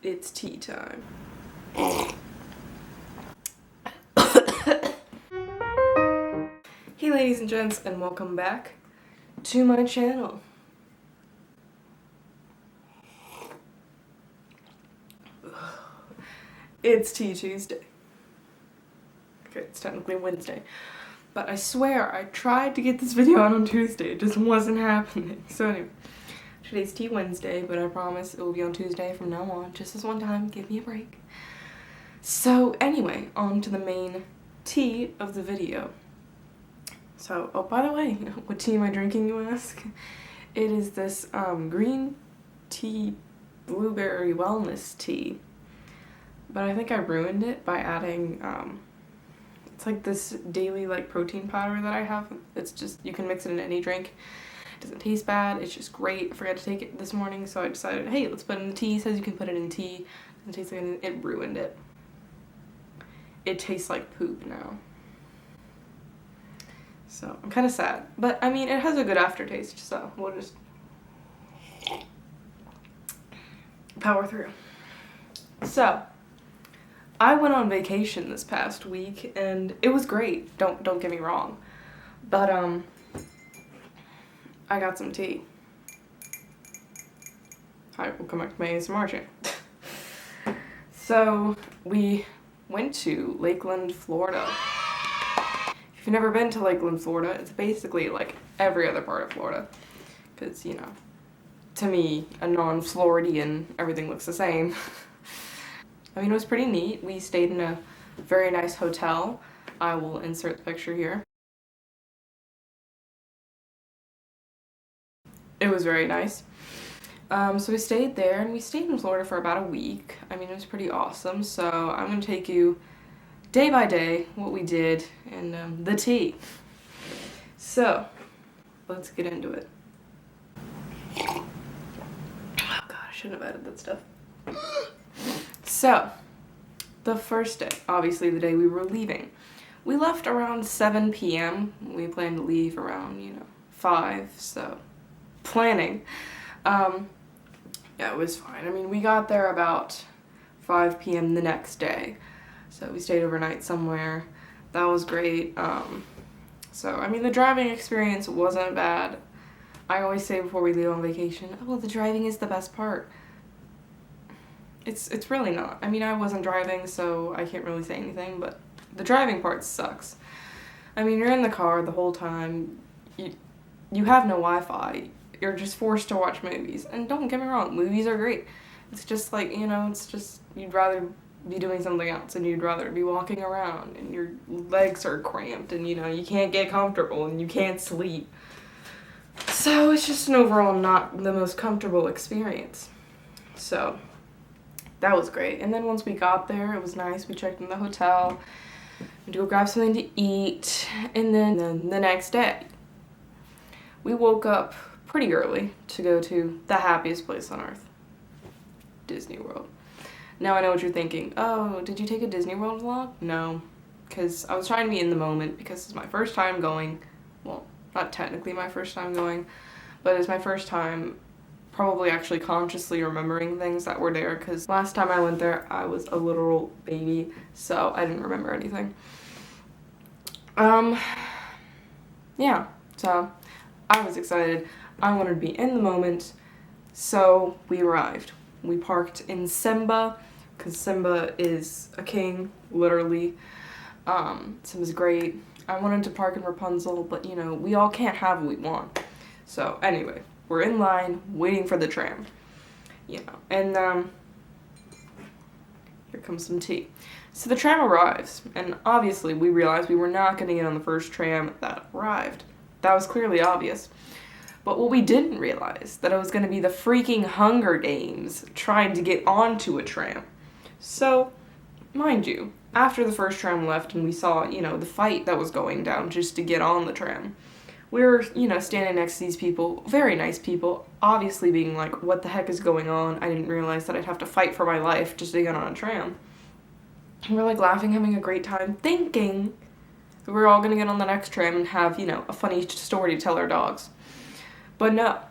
It's tea time. Hey ladies and gents, and welcome back to my channel. It's Tea Tuesday. Okay, it's technically Wednesday. But I swear, I tried to get this video out on Tuesday. It just wasn't happening. So anyway, today's Tea Wednesday, but I promise it will be on Tuesday from now on. Just this one time, give me a break. So anyway, on to the main tea of the video. So, oh, by the way, what tea am I drinking, you ask? It is this green tea blueberry wellness tea. But I think I ruined it by adding, it's like this daily protein powder that I have. It's just, you can mix it in any drink. It doesn't taste bad, it's just great. I forgot to take it this morning, so I decided, hey, let's put it in the tea. It says you can put it in tea. It doesn't taste like anything. It ruined it. It tastes like poop now. So, I'm kind of sad. But, I mean, it has a good aftertaste, so we'll just power through. So, I went on vacation this past week, and it was great. Don't get me wrong. But, I got some tea. Hi, welcome back to my ASMR channel. So, we went to Lakeland, Florida. If you've never been to Lakeland, Florida, it's basically like every other part of Florida. Because, you know, to me, a non-Floridian, everything looks the same. I mean, it was pretty neat. We stayed in a very nice hotel. I will insert the picture here. It was very nice. So we stayed there, and we stayed in Florida for about a week. I mean, it was pretty awesome. So I'm going to take you day by day what we did and the tea. So let's get into it. Oh god, I shouldn't have added that stuff. So the first day, obviously the day we were leaving, we left around 7 p.m. We planned to leave around 5, so planning. Yeah, it was fine. I mean, we got there about 5 p.m. the next day. So we stayed overnight somewhere. That was great. So, I mean, the driving experience wasn't bad. I always say before we leave on vacation, oh, well, the driving is the best part. It's really not. I mean, I wasn't driving, so I can't really say anything, but the driving part sucks. I mean, you're in the car the whole time. You have no Wi-Fi. You're just forced to watch movies. And don't get me wrong, movies are great. It's just like, it's just, you'd rather be doing something else, and you'd rather be walking around, and your legs are cramped, and you can't get comfortable, and you can't sleep. So it's just an overall not the most comfortable experience. So that was great. And then once we got there, it was nice. We checked in the hotel, we had to go grab something to eat, and then the next day we woke up pretty early to go to the happiest place on earth, Disney World. Now I know what you're thinking. Oh, did you take a Disney World vlog? No, because I was trying to be in the moment because it's my first time going. Well, not technically my first time going, but it's my first time probably actually consciously remembering things that were there, because last time I went there I was a literal baby, so I didn't remember anything. Yeah, so I was excited. I wanted to be in the moment, so we arrived. We parked in Simba, because Simba is a king, literally. Simba's great. I wanted to park in Rapunzel, but we all can't have what we want. So anyway, we're in line, waiting for the tram. And here comes some tea. So the tram arrives, and obviously we realized we were not going to get on the first tram that arrived. That was clearly obvious. But what we didn't realize, that it was going to be the freaking Hunger Games trying to get onto a tram. So, mind you, after the first tram left and we saw, the fight that was going down just to get on the tram, we were, standing next to these people, very nice people, obviously being like, what the heck is going on? I didn't realize that I'd have to fight for my life just to get on a tram. And we're laughing, having a great time, thinking that we're all going to get on the next tram and have, a funny story to tell our dogs. But no.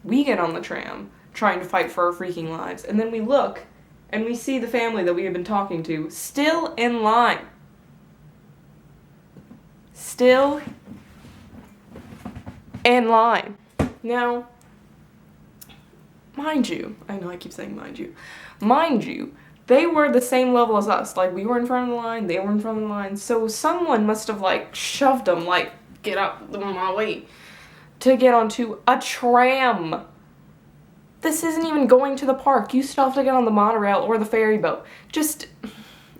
We get on the tram. trying to fight for our freaking lives. And then we look and we see the family that we have been talking to still in line. Still in line. Now, mind you, I know I keep saying mind you, they were the same level as us. Like, we were in front of the line, they were in front of the line, so someone must have, like, shoved them, like, get out of my way, to get onto a tram. This isn't even going to the park. You still have to get on the monorail or the ferry boat.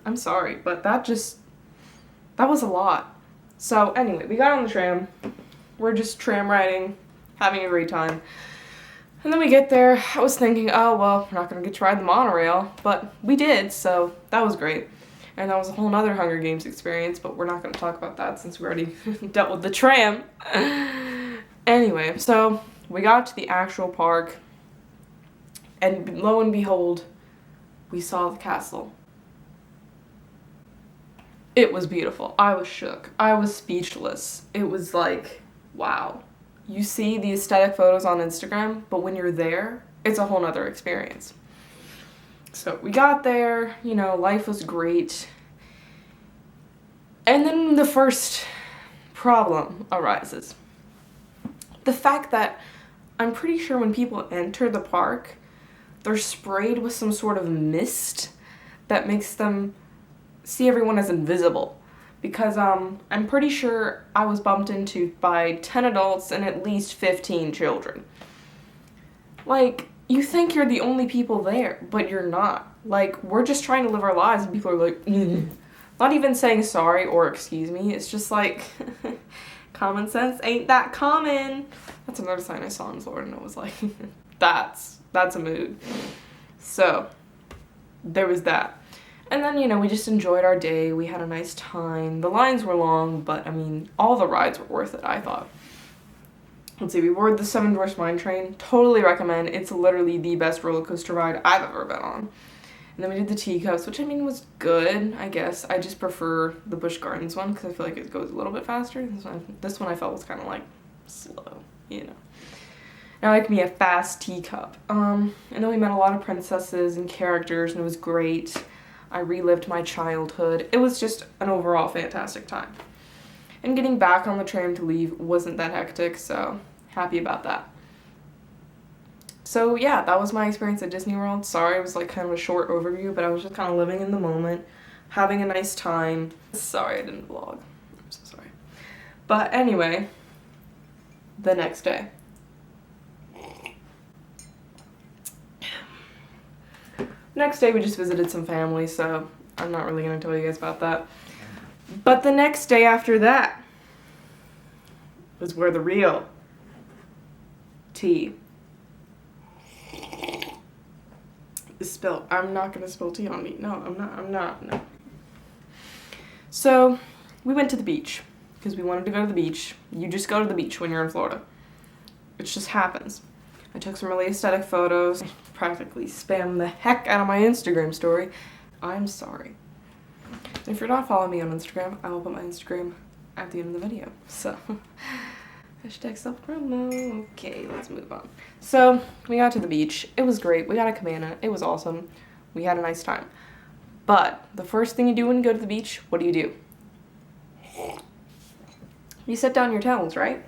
I'm sorry, but that was a lot. So, anyway, we got on the tram. We're just tram riding, having a great time. And then we get there. I was thinking, oh, well, we're not going to get to ride the monorail. But we did, so that was great. And that was a whole nother Hunger Games experience, but we're not going to talk about that since we already dealt with the tram. Anyway, so we got to the actual park. And lo and behold, we saw the castle. It was beautiful. I was shook. I was speechless. It was like, wow. You see the aesthetic photos on Instagram, but when you're there, it's a whole nother experience. So we got there, you know, life was great. And then the first problem arises. The fact that I'm pretty sure when people enter the park, they're sprayed with some sort of mist that makes them see everyone as invisible. Because I'm pretty sure I was bumped into by 10 adults and at least 15 children. Like, you think you're the only people there, but you're not. Like, we're just trying to live our lives and people are like, not even saying sorry or excuse me. It's just like, common sense ain't that common. That's another sign I saw in Florida and it was like, that's a mood. So, there was that. And then, you know, we just enjoyed our day. We had a nice time. The lines were long, but, I mean, all the rides were worth it, I thought. Let's see, we boarded the Seven Dwarfs Mine Train. Totally recommend. It's literally the best roller coaster ride I've ever been on. And then we did the teacups, which, I mean, was good, I guess. I just prefer the Busch Gardens one because I feel like it goes a little bit faster. This one I felt was kind of, like, slow, you know. I like me a fast teacup. And then we met a lot of princesses and characters, and it was great. I relived my childhood. It was just an overall fantastic time. And getting back on the tram to leave wasn't that hectic, so happy about that. So yeah, that was my experience at Disney World. Sorry, it was like kind of a short overview, but I was just kind of living in the moment, having a nice time. Sorry I didn't vlog. I'm so sorry. But anyway, the next day. Next day we just visited some family, so I'm not really going to tell you guys about that. But the next day after that was where the real tea is spilled. I'm not going to spill tea on me. No, I'm not. No. So we went to the beach because we wanted to go to the beach. You just go to the beach when you're in Florida. It just happens. I took some really aesthetic photos, practically spammed the heck out of my Instagram story. I'm sorry. If you're not following me on Instagram, I will put my Instagram at the end of the video. So, hashtag self-promo. Okay, let's move on. So, we got to the beach. It was great. We got a cabana. It was awesome. We had a nice time. But, the first thing you do when you go to the beach, what do? You set down your towels, right?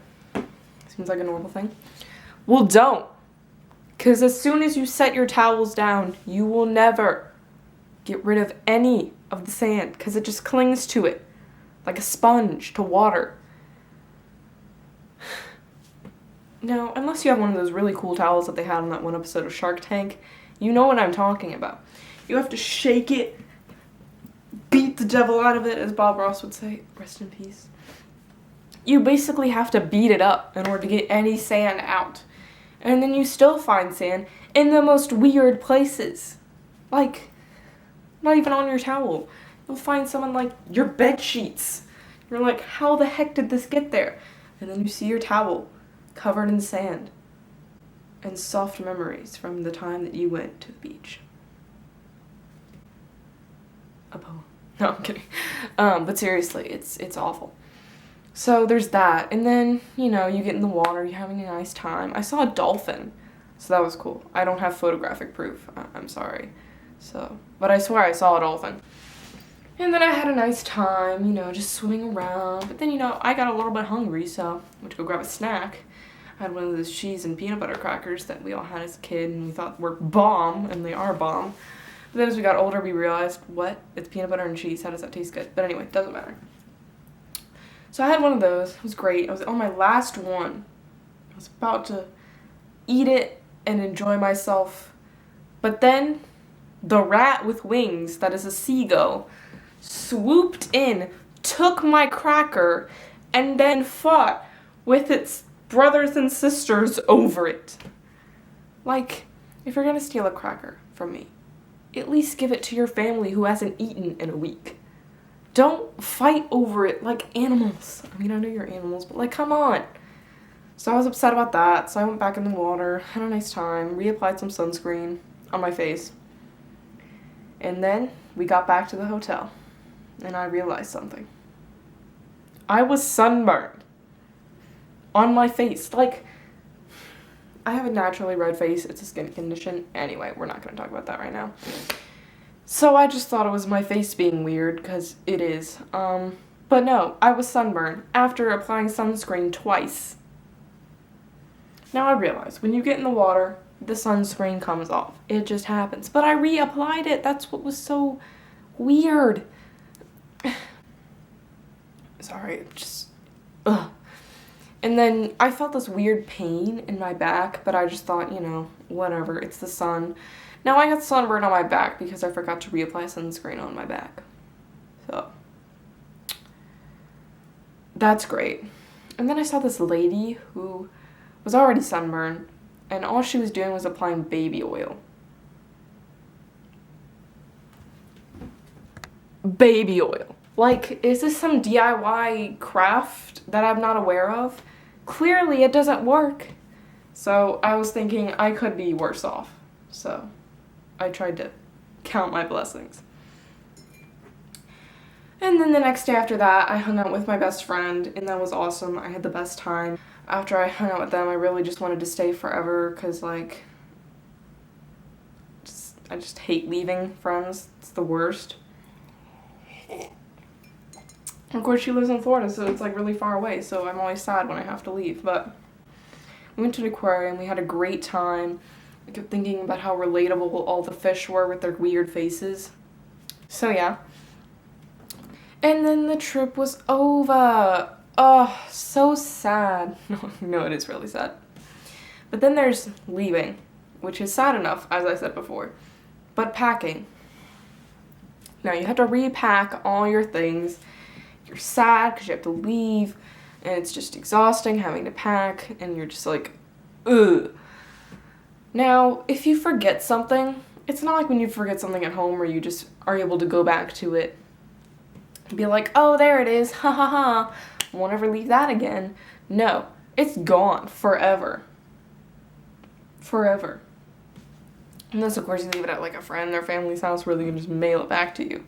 Seems like a normal thing. Well, don't. Because as soon as you set your towels down, you will never get rid of any of the sand because it just clings to it like a sponge to water. Now, unless you have one of those really cool towels that they had on that one episode of Shark Tank, you know what I'm talking about. You have to shake it, beat the devil out of it, as Bob Ross would say. Rest in peace. You basically have to beat it up in order to get any sand out. And then you still find sand in the most weird places. Like, not even on your towel. You'll find some on, like, your bed sheets. You're like, how the heck did this get there? And then you see your towel covered in sand and soft memories from the time that you went to the beach. A poem. No, I'm kidding. But seriously, it's awful. So there's that, and then, you know, you get in the water, you're having a nice time. I saw a dolphin. So that was cool. I don't have photographic proof. I'm sorry. So, but I swear I saw a dolphin. And then I had a nice time, you know, just swimming around. But then, you know, I got a little bit hungry, so I went to go grab a snack. I had one of those cheese and peanut butter crackers that we all had as a kid and we thought were bomb, and they are bomb. But then as we got older, we realized, what? It's peanut butter and cheese. How does that taste good? But anyway, doesn't matter. So I had one of those. It was great. I was on my last one. I was about to eat it and enjoy myself. But then the rat with wings, that is a seagull, swooped in, took my cracker, and then fought with its brothers and sisters over it. Like, if you're gonna steal a cracker from me, at least give it to your family who hasn't eaten in a week. Don't fight over it like animals. I mean, I know you're animals, but like, come on. So I was upset about that, so I went back in the water, had a nice time, reapplied some sunscreen on my face. And then we got back to the hotel, and I realized something. I was sunburned on my face. Like, I have a naturally red face. It's a skin condition. Anyway, we're not going to talk about that right now. So I just thought it was my face being weird, because it is. But no, I was sunburned after applying sunscreen twice. Now I realize, when you get in the water, the sunscreen comes off. It just happens. But I reapplied it. That's what was so weird. Sorry, just... Ugh. And then I felt this weird pain in my back, but I just thought, you know, whatever, it's the sun. Now I got sunburn on my back because I forgot to reapply sunscreen on my back. So, that's great. And then I saw this lady who was already sunburned, and all she was doing was applying baby oil. Baby oil. Like, is this some DIY craft that I'm not aware of? Clearly it doesn't work. So I was thinking I could be worse off. So I tried to count my blessings. And then the next day after that, I hung out with my best friend, and that was awesome. I had the best time. After I hung out with them, I really just wanted to stay forever, because, like, I just hate leaving friends. It's the worst. Of course, she lives in Florida, so it's, like, really far away, so I'm always sad when I have to leave. But we went to an aquarium. We had a great time. I kept thinking about how relatable all the fish were with their weird faces. So, yeah. And then the trip was over. Oh, so sad. No, it is really sad. But then there's leaving, which is sad enough, as I said before. But packing. Now, you have to repack all your things. You're sad because you have to leave, and it's just exhausting having to pack, and you're just like, ugh. Now, if you forget something, it's not like when you forget something at home where you just are able to go back to it. Be like, oh, there it is, ha ha ha, won't ever leave that again. No, it's gone forever. Forever. Unless, of course, you leave it at, like, a friend or family's house where they can just mail it back to you.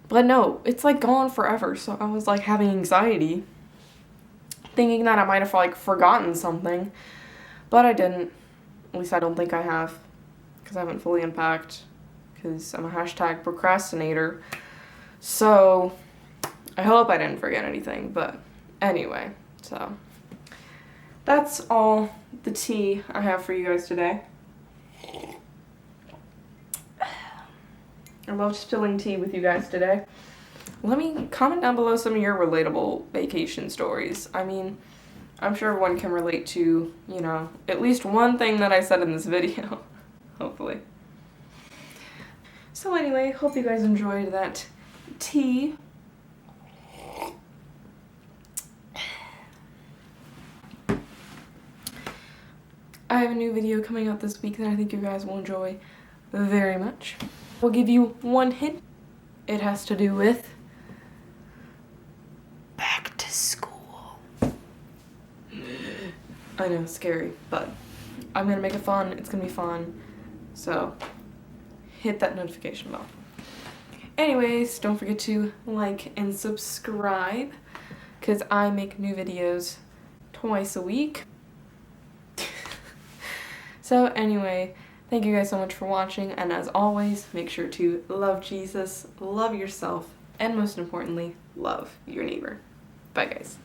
But no, it's, like, gone forever, so I was, like, having anxiety, thinking that I might have, like, forgotten something, but I didn't. At least I don't think I have, because I haven't fully unpacked, because I'm a hashtag procrastinator. So, I hope I didn't forget anything, but anyway, so that's all the tea I have for you guys today. I love spilling tea with you guys today. Let me comment down below some of your relatable vacation stories. I mean, I'm sure everyone can relate to, you know, at least one thing that I said in this video, hopefully. So anyway, hope you guys enjoyed that tea. I have a new video coming out this week that I think you guys will enjoy very much. I'll give you one hint. It has to do with back to school. I know, scary, but I'm gonna make it fun. It's gonna be fun. So hit that notification bell. Anyways, don't forget to like and subscribe, because I make new videos twice a week. So anyway, thank you guys so much for watching, and as always, make sure to love Jesus, love yourself, and most importantly, love your neighbor. Bye guys.